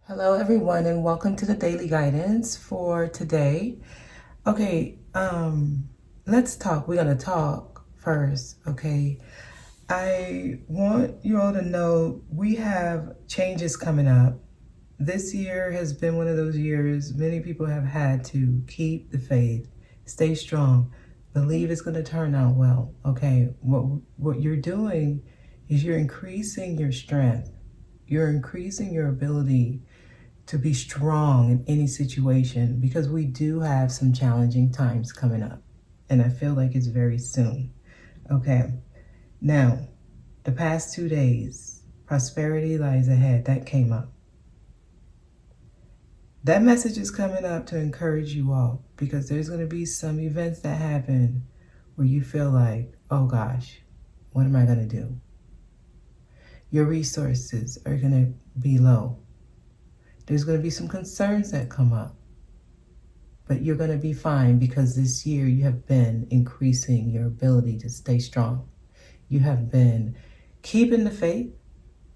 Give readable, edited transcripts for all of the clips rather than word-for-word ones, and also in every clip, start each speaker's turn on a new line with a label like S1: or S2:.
S1: Hello, everyone, and welcome to the daily guidance for today. Okay, let's talk. We're going to talk first, okay? I want you all to know we have changes coming up. This year has been one of those years many people have had to keep the faith, stay strong, believe it's going to turn out well, okay? What you're doing is you're increasing your strength. You're increasing your ability to be strong in any situation because we do have some challenging times coming up. And I feel like it's very soon. Okay. Now, the past 2 days, prosperity lies ahead. That came up. That message is coming up to encourage you all because there's going to be some events that happen where you feel like, oh gosh, what am I going to do? Your resources are going to be low. There's going to be some concerns that come up. But you're going to be fine because this year you have been increasing your ability to stay strong. You have been keeping the faith.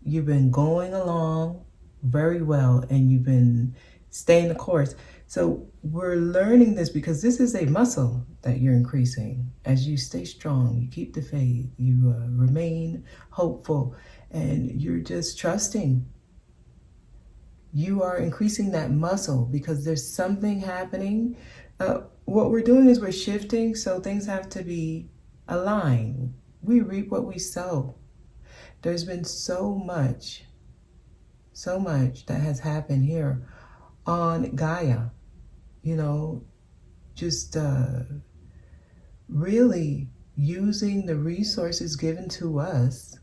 S1: You've been going along very well and you've been staying the course. So we're learning this because this is a muscle that you're increasing. As you stay strong, you keep the faith, you remain hopeful, and you're just trusting. You are increasing that muscle because there's something happening. What we're doing is we're shifting, so things have to be aligned. We reap what we sow. There's been so much that has happened here on Gaia, just really using the resources given to us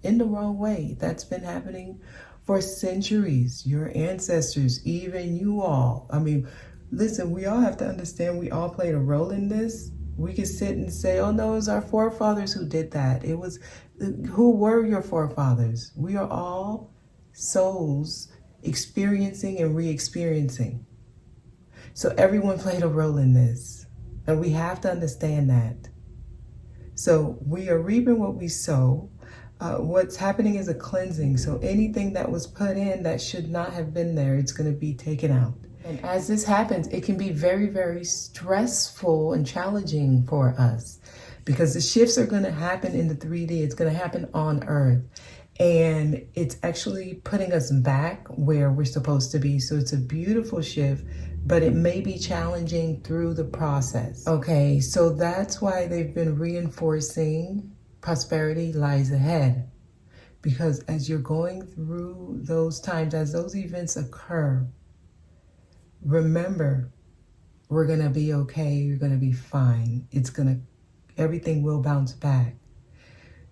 S1: in the wrong way. That's been happening for centuries. Your ancestors, even you all. I mean, listen, we all have to understand we all played a role in this. We could sit and say, oh no, it was our forefathers who did that. Who were your forefathers? We are all souls experiencing and re-experiencing. So everyone played a role in this. And we have to understand that. So we are reaping what we sow. What's happening is a cleansing. So anything that was put in that should not have been there, it's going to be taken out. And as this happens, it can be very, very stressful and challenging for us because the shifts are going to happen in the 3D. It's going to happen on Earth. And it's actually putting us back where we're supposed to be. So it's a beautiful shift, but it may be challenging through the process. Okay, so that's why they've been reinforcing prosperity lies ahead. Because as you're going through those times, as those events occur, remember, we're going to be okay. You're going to be fine. Everything will bounce back.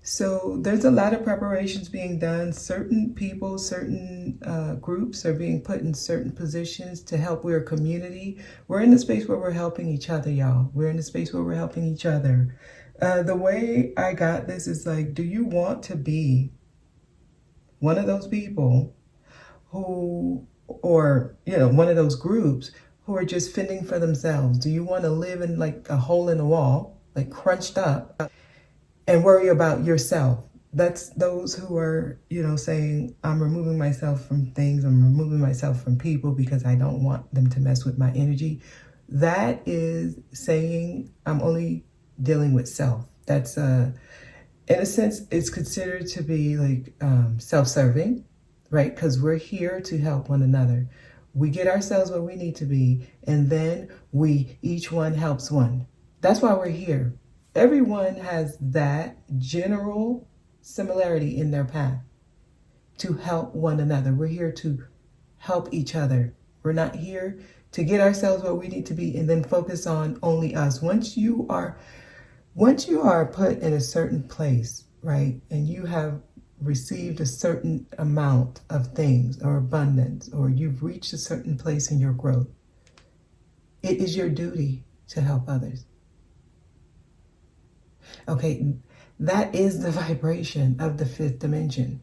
S1: So there's a lot of preparations being done. Certain people, certain groups are being put in certain positions to help. We're a community. We're in the space where we're helping each other, y'all. We're in the space where we're helping each other. The way I got this is like, do you want to be one of those people one of those groups who are just fending for themselves? Do you want to live in like a hole in the wall, like crunched up, and worry about yourself? That's those who are, saying, I'm removing myself from things. I'm removing myself from people because I don't want them to mess with my energy. That is saying I'm only dealing with self. That's in a sense, it's considered to be like self-serving, right? Because we're here to help one another. We get ourselves where we need to be, and then each one helps one. That's why we're here. Everyone has that general similarity in their path to help one another. We're here to help each other. We're not here to get ourselves where we need to be and then focus on only us. Once you are put in a certain place, right, and you have received a certain amount of things or abundance, or you've reached a certain place in your growth, it is your duty to help others. Okay, that is the vibration of the fifth dimension.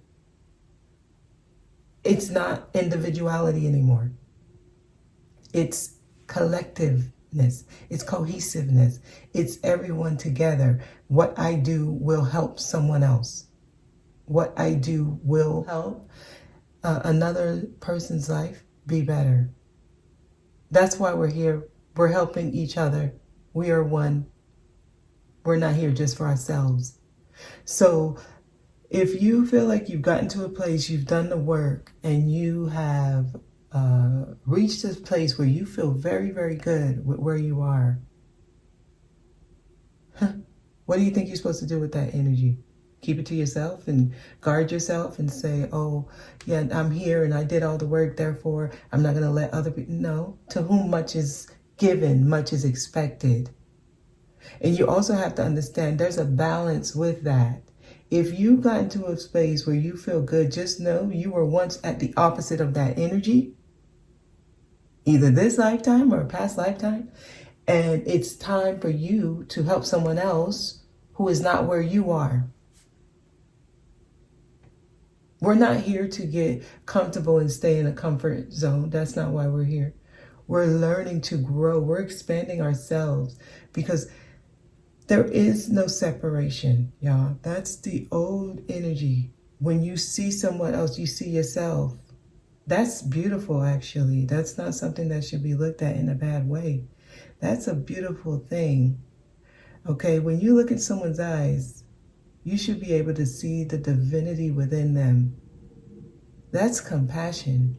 S1: It's not individuality anymore. It's collectiveness. It's cohesiveness. It's everyone together. What I do will help someone else. What I do will help another person's life be better. That's why we're here. We're helping each other. We are one. We're not here just for ourselves. So if you feel like you've gotten to a place, you've done the work, and you have reached this place where you feel very, very good with where you are, what do you think you're supposed to do with that energy? Keep it to yourself and guard yourself and say, oh, yeah, I'm here and I did all the work, therefore I'm not going to let other people. No, to whom much is given, much is expected. And you also have to understand there's a balance with that. If you got into a space where you feel good, just know you were once at the opposite of that energy, either this lifetime or a past lifetime, and it's time for you to help someone else who is not where you are. We're not here to get comfortable and stay in a comfort zone. That's not why we're here. We're learning to grow. We're expanding ourselves because there is no separation, y'all. That's the old energy. When you see someone else, you see yourself. That's beautiful, actually. That's not something that should be looked at in a bad way. That's a beautiful thing. Okay, when you look at someone's eyes, you should be able to see the divinity within them. That's compassion.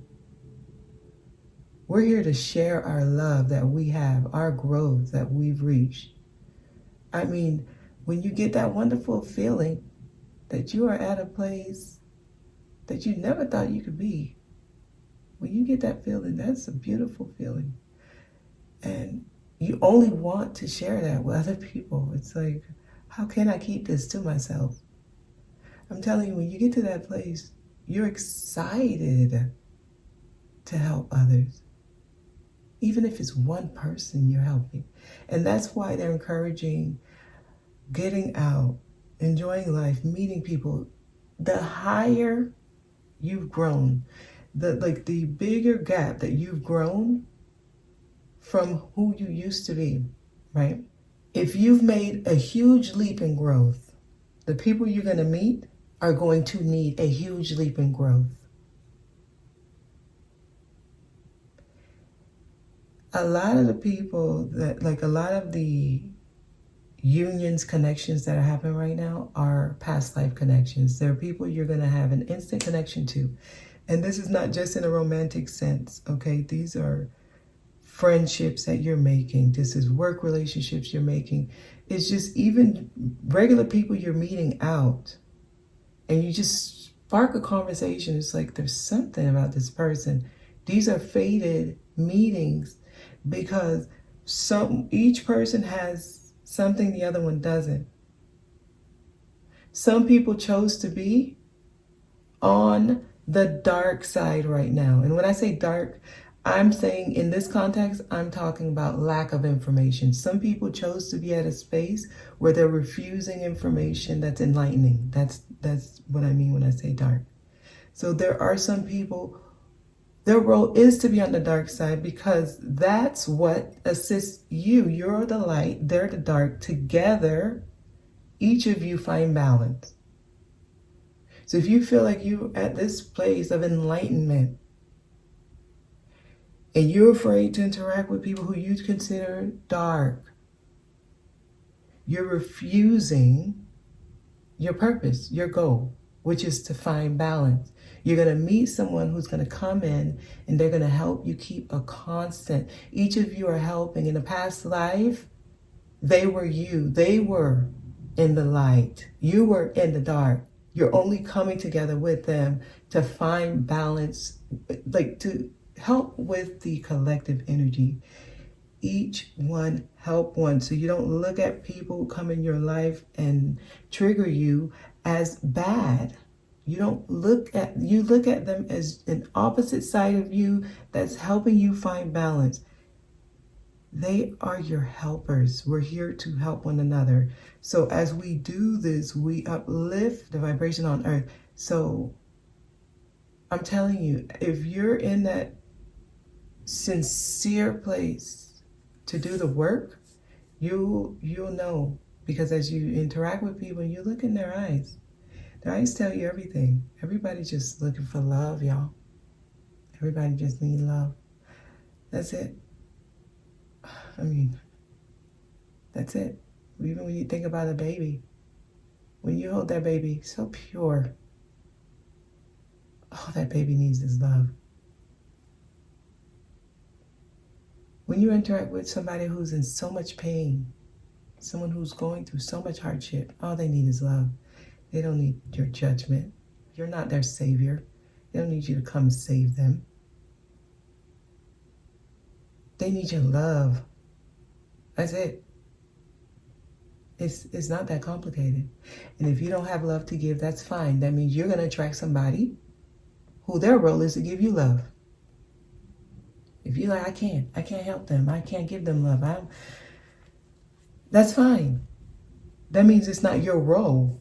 S1: We're here to share our love that we have, our growth that we've reached. I mean, when you get that wonderful feeling that you are at a place that you never thought you could be, when you get that feeling, that's a beautiful feeling. And you only want to share that with other people. It's like, how can I keep this to myself? I'm telling you, when you get to that place, you're excited to help others. Even if it's one person you're helping. And that's why they're encouraging getting out, enjoying life, meeting people. The higher you've grown, the bigger gap that you've grown from who you used to be, right? If you've made a huge leap in growth, the people you're going to meet are going to need a huge leap in growth. A lot of the people a lot of the unions, connections that are happening right now are past life connections. They're people you're going to have an instant connection to. And this is not just in a romantic sense, okay? These are friendships that you're making. This is work relationships you're making. It's just even regular people you're meeting out. And you just spark a conversation. It's like there's something about this person. These are fated meetings because each person has something the other one doesn't. Some people chose to be on the dark side right now. And when I say dark, I'm saying in this context, I'm talking about lack of information. Some people chose to be at a space where they're refusing information that's enlightening. That's what I mean when I say dark. So there are some people, their role is to be on the dark side because that's what assists you. You're the light, they're the dark. Together, each of you find balance. So if you feel like you're at this place of enlightenment, and you're afraid to interact with people who you consider dark, you're refusing your purpose, your goal, which is to find balance. You're going to meet someone who's going to come in and they're going to help you keep a constant. Each of you are helping. In a past life, they were you. They were in the light. You were in the dark. You're only coming together with them to find balance, to help with the collective energy. Each one help one. So you don't look at people who come in your life and trigger you as bad. You look at them as an opposite side of you that's helping you find balance. They are your helpers. We're here to help one another. So as we do this, we uplift the vibration on earth. So I'm telling you, if you're in that sincere place to do the work, you'll know, because as you interact with people, you look in their eyes tell you everything. Everybody's just looking for love, y'all. Everybody just needs love. That's it. I mean, that's it. Even when you think about a baby, when you hold that baby, so pure. Oh, that baby needs this love. When you interact with somebody who's in so much pain, someone who's going through so much hardship, all they need is love. They don't need your judgment. You're not their savior. They don't need you to come and save them. They need your love. That's it. It's not that complicated. And if you don't have love to give, that's fine. That means you're going to attract somebody who their role is to give you love. If you're like, I can't help them. I can't give them love. That's fine. That means it's not your role.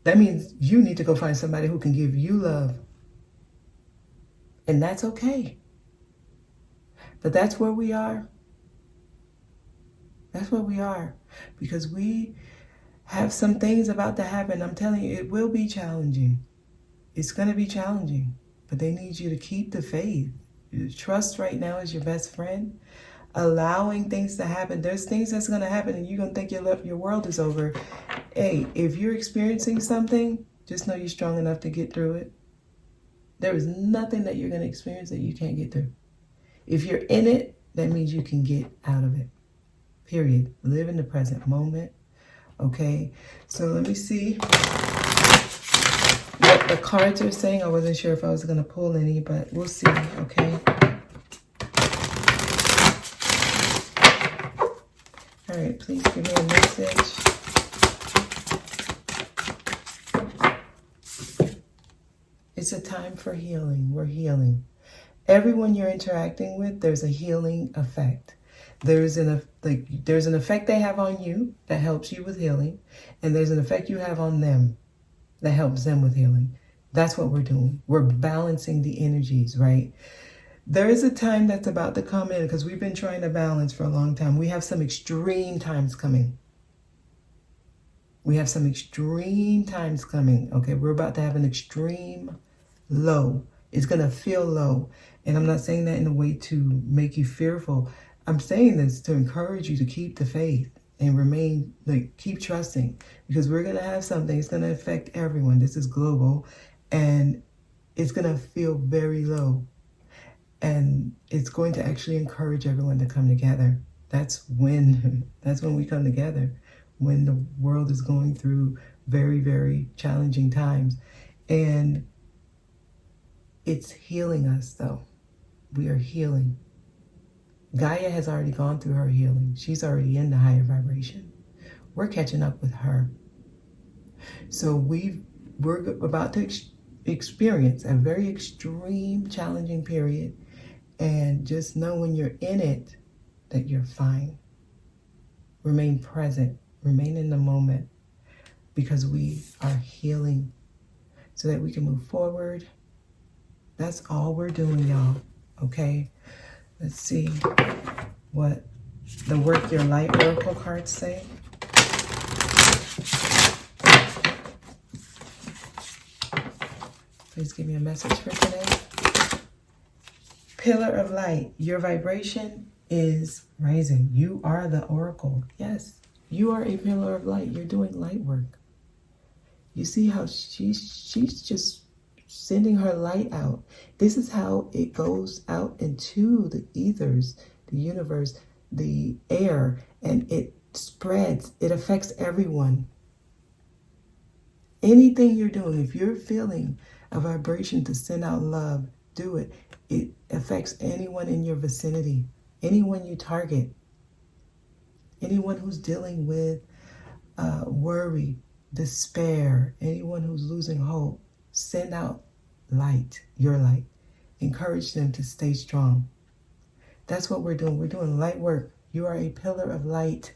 S1: That means you need to go find somebody who can give you love. And that's okay. But that's where we are. That's where we are. Because we have some things about to happen. I'm telling you, it will be challenging. It's going to be challenging. But they need you to keep the faith. Trust right now is your best friend. Allowing things to happen. There's things that's going to happen and you're going to think your world is over. Hey, if you're experiencing something, just know you're strong enough to get through it. There is nothing that you're going to experience that you can't get through. If you're in it, that means you can get out of it. Period. Live in the present moment. Okay? So let me see what the cards are saying. I wasn't sure if I was going to pull any, but we'll see. Okay? All right, please give me a message. It's a time for healing. We're healing. Everyone you're interacting with, there's a healing effect. There's an effect they have on you that helps you with healing, and there's an effect you have on them that helps them with healing. That's what we're doing. We're balancing the energies, right? There is a time that's about to come in because we've been trying to balance for a long time. We have some extreme times coming. Okay, we're about to have an extreme low. It's going to feel low. And I'm not saying that in a way to make you fearful. I'm saying this to encourage you to keep the faith and remain, keep trusting, because we're going to have something. It's going to affect everyone. This is global, and it's going to feel very low. And it's going to actually encourage everyone to come together. That's when we come together, when the world is going through very, very challenging times. And it's healing us, though. We are healing. Gaia has already gone through her healing. She's already in the higher vibration. We're catching up with her. So we're about to experience a very extreme, challenging period. And just know when you're in it that you're fine. Remain present. Remain in the moment, because we are healing so that we can move forward. That's all we're doing, y'all. Okay? Let's see what the Work Your Light Oracle cards say. Please give me a message for today. Pillar of light. Your vibration is rising. You are the oracle. Yes, you are a pillar of light. You're doing light work. You see how she's just sending her light out. This is how it goes out into the ethers, the universe, the air, and it spreads. It affects everyone. Anything you're doing, if you're feeling a vibration to send out love, do it. It affects anyone in your vicinity, anyone you target, anyone who's dealing with worry, despair, anyone who's losing hope. Send out light, your light. Encourage them to stay strong. That's what we're doing. We're doing light work. You are a pillar of light,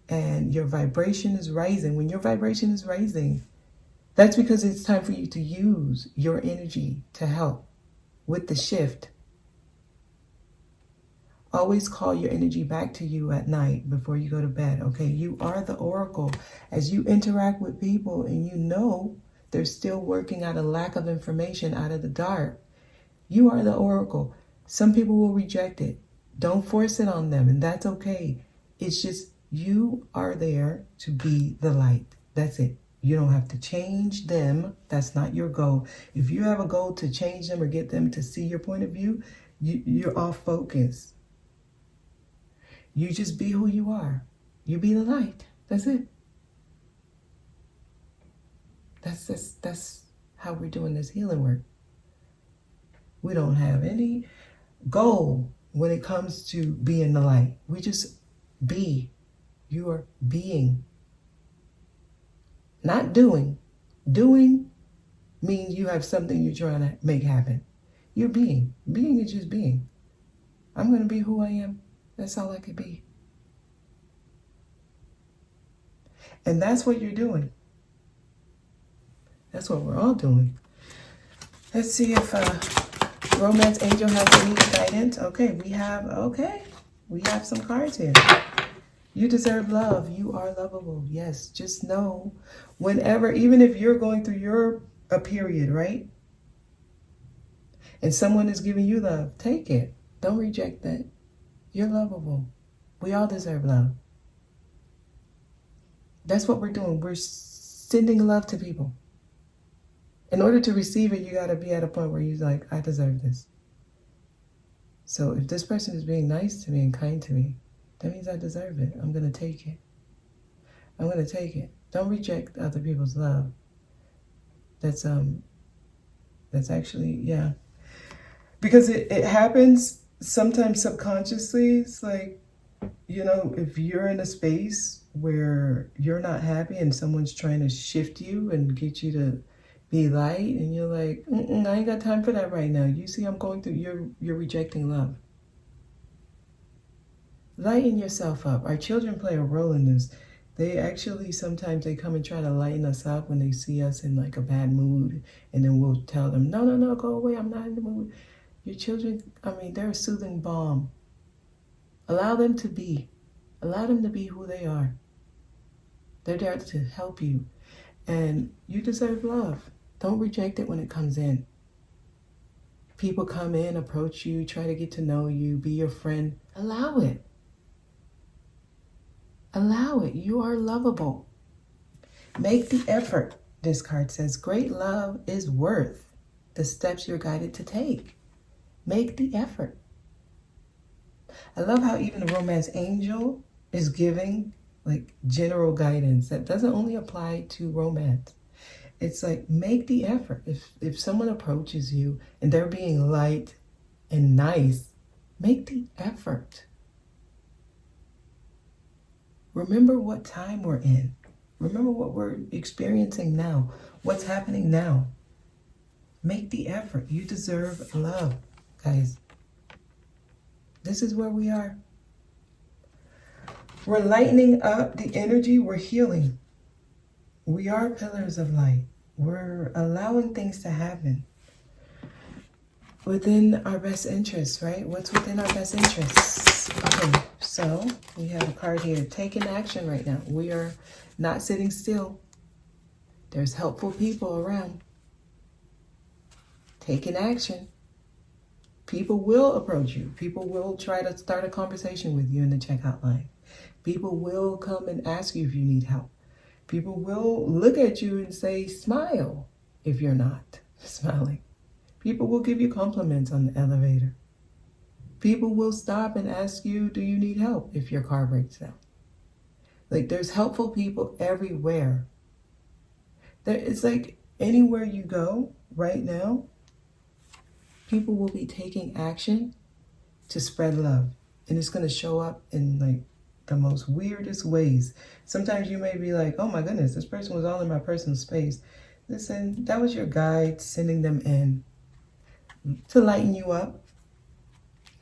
S1: and your vibration is rising. When your vibration is rising, that's because it's time for you to use your energy to help with the shift. Always call your energy back to you at night before you go to bed, okay? You are the oracle. As you interact with people and you know they're still working out a lack of information out of the dark, You are the oracle. Some people will reject it. Don't force it on them, and that's okay. It's just you are there to be the light. That's it. You don't have to change them. That's not your goal. If you have a goal to change them or get them to see your point of view, you're off focus. You just be who you are. You be the light. That's it. That's how we're doing this healing work. We don't have any goal when it comes to being the light. We just be. You are being. Not doing. Doing means you have something you're trying to make happen. You're being. Being is just being. I'm going to be who I am. That's all I could be. And that's what you're doing. That's what we're all doing. Let's see if Romance Angel has any guidance. Okay, we have some cards here. You deserve love. You are lovable. Yes, just know whenever, even if you're going through a period, right? And someone is giving you love, take it. Don't reject that. You're lovable. We all deserve love. That's what we're doing. We're sending love to people. In order to receive it, you got to be at a point where you're like, I deserve this. So if this person is being nice to me and kind to me, that means I deserve it. I'm going to take it. I'm going to take it. Don't reject other people's love. That's actually, yeah. Because it happens sometimes subconsciously. It's like, if you're in a space where you're not happy and someone's trying to shift you and get you to be light, and you're like, I ain't got time for that right now. You see, I'm going through, you're rejecting love. Lighten yourself up. Our children play a role in this. They actually, sometimes they come and try to lighten us up when they see us in like a bad mood, and then we'll tell them, no, go away, I'm not in the mood. Your children, they're a soothing balm. Allow them to be. Allow them to be who they are. They're there to help you. And you deserve love. Don't reject it when it comes in. People come in, approach you, try to get to know you, be your friend. Allow it. Allow it. You are lovable. Make the effort. This card says, great love is worth the steps you're guided to take. Make the effort. I love how even the Romance Angel is giving like general guidance that doesn't only apply to romance. It's like, make the effort. If someone approaches you and they're being light and nice, make the effort. Remember what time we're in. Remember what we're experiencing now. What's happening now. Make the effort. You deserve love, guys. This is where we are. We're lightening up the energy. We're healing. We are pillars of light. We're allowing things to happen within our best interests, right? What's within our best interests? Okay, so we have a card here. Taking action right now. We are not sitting still. There's helpful people around. Taking action. People will approach you. People will try to start a conversation with you in the checkout line. People will come and ask you if you need help. People will look at you and say, smile, if you're not smiling. People will give you compliments on the elevator. People will stop and ask you, do you need help if your car breaks down? Like, there's helpful people everywhere. It's like anywhere you go right now, people will be taking action to spread love. And it's going to show up in like the most weirdest ways. Sometimes you may be like, oh my goodness, this person was all in my personal space. Listen, that was your guide sending them in to lighten you up,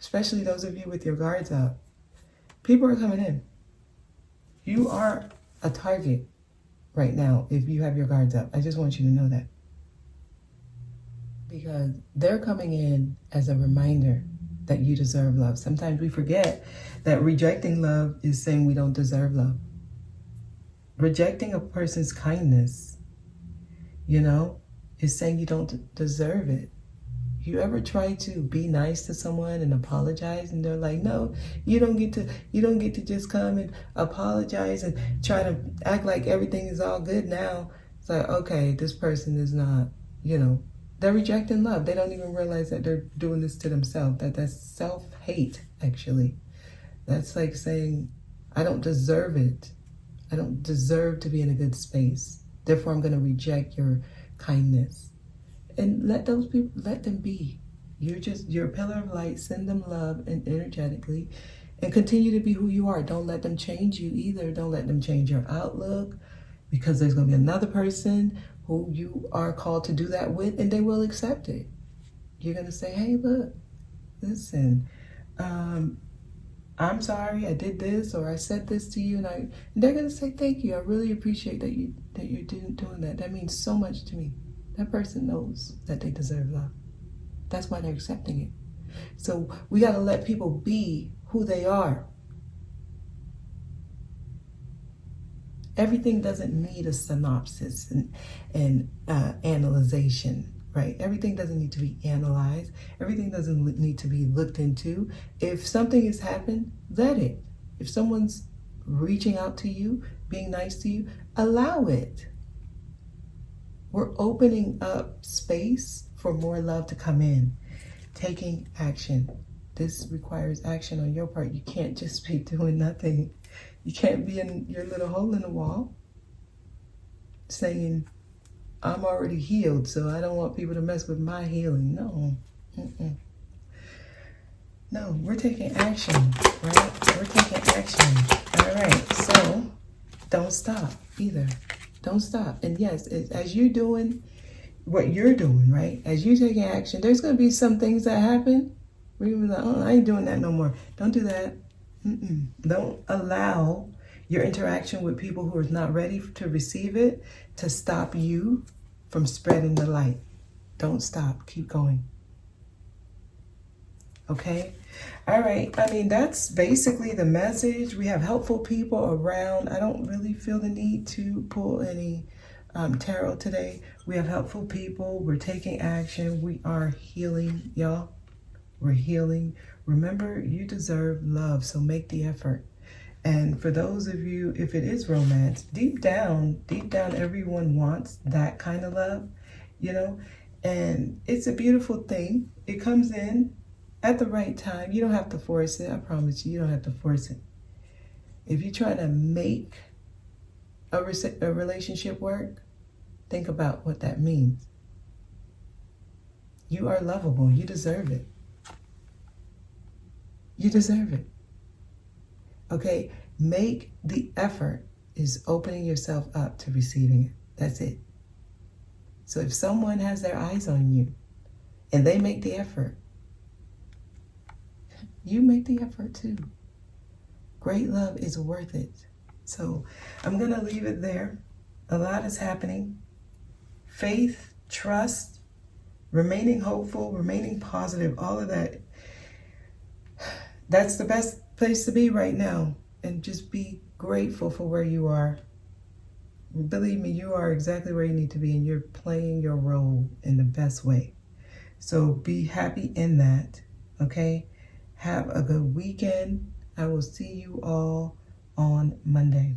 S1: especially those of you with your guards up. People are coming in. You are a target right now if you have your guards up. I just want you to know that. Because they're coming in as a reminder that you deserve love. Sometimes we forget that rejecting love is saying we don't deserve love. Rejecting a person's kindness, is saying you don't deserve it. You ever try to be nice to someone and apologize, and they're like, no, you don't get to just come and apologize and try to act like everything is all good now. It's like, okay, this person is not, they're rejecting love. They don't even realize that they're doing this to themselves. That's self-hate, actually. That's like saying, I don't deserve it. I don't deserve to be in a good space. Therefore, I'm going to reject your kindness. And let those people, let them be. You're a pillar of light. Send them love and energetically, and continue to be who you are. Don't let them change you either. Don't let them change your outlook, because there's going to be another person who you are called to do that with, and they will accept it. You're going to say, hey, look, listen, I'm sorry I did this, or I said this to you, and they're going to say, thank you. I really appreciate that you're doing that. That means so much to me. That person knows that they deserve love. That's why they're accepting it. So we got to let people be who they are. Everything doesn't need a synopsis and analyzation, right? Everything doesn't need to be analyzed. Everything doesn't need to be looked into. If something has happened, let it. If someone's reaching out to you, being nice to you, allow it. We're opening up space for more love to come in. Taking action. This requires action on your part. You can't just be doing nothing. You can't be in your little hole in the wall saying, I'm already healed, so I don't want people to mess with my healing. No. No, we're taking action, right? We're taking action. All right, so don't stop either. Don't stop. And yes, as you're doing what you're doing, right? As you're taking action, there's going to be some things that happen where you're like, oh, I ain't doing that no more. Don't do that. Don't allow your interaction with people who are not ready to receive it to stop you from spreading the light. Don't stop. Keep going. Okay? All right. I mean, that's basically the message. We have helpful people around. I don't really feel the need to pull any tarot today. We have helpful people. We're taking action. We are healing, y'all. We're healing. Remember, you deserve love, so make the effort. And for those of you, if it is romance, deep down, everyone wants that kind of love, and it's a beautiful thing. It comes in at the right time. You don't have to force it. I promise you, you don't have to force it. If you try to make a relationship work, think about what that means. You are lovable. You deserve it. You deserve it. Okay? Make the effort is opening yourself up to receiving it. That's it. So if someone has their eyes on you and they make the effort, you make the effort too. Great love is worth it. So I'm going to leave it there. A lot is happening. Faith, trust, remaining hopeful, remaining positive, all of that. That's the best place to be right now. And just be grateful for where you are. Believe me, you are exactly where you need to be, and you're playing your role in the best way. So be happy in that, okay? Have a good weekend. I will see you all on Monday.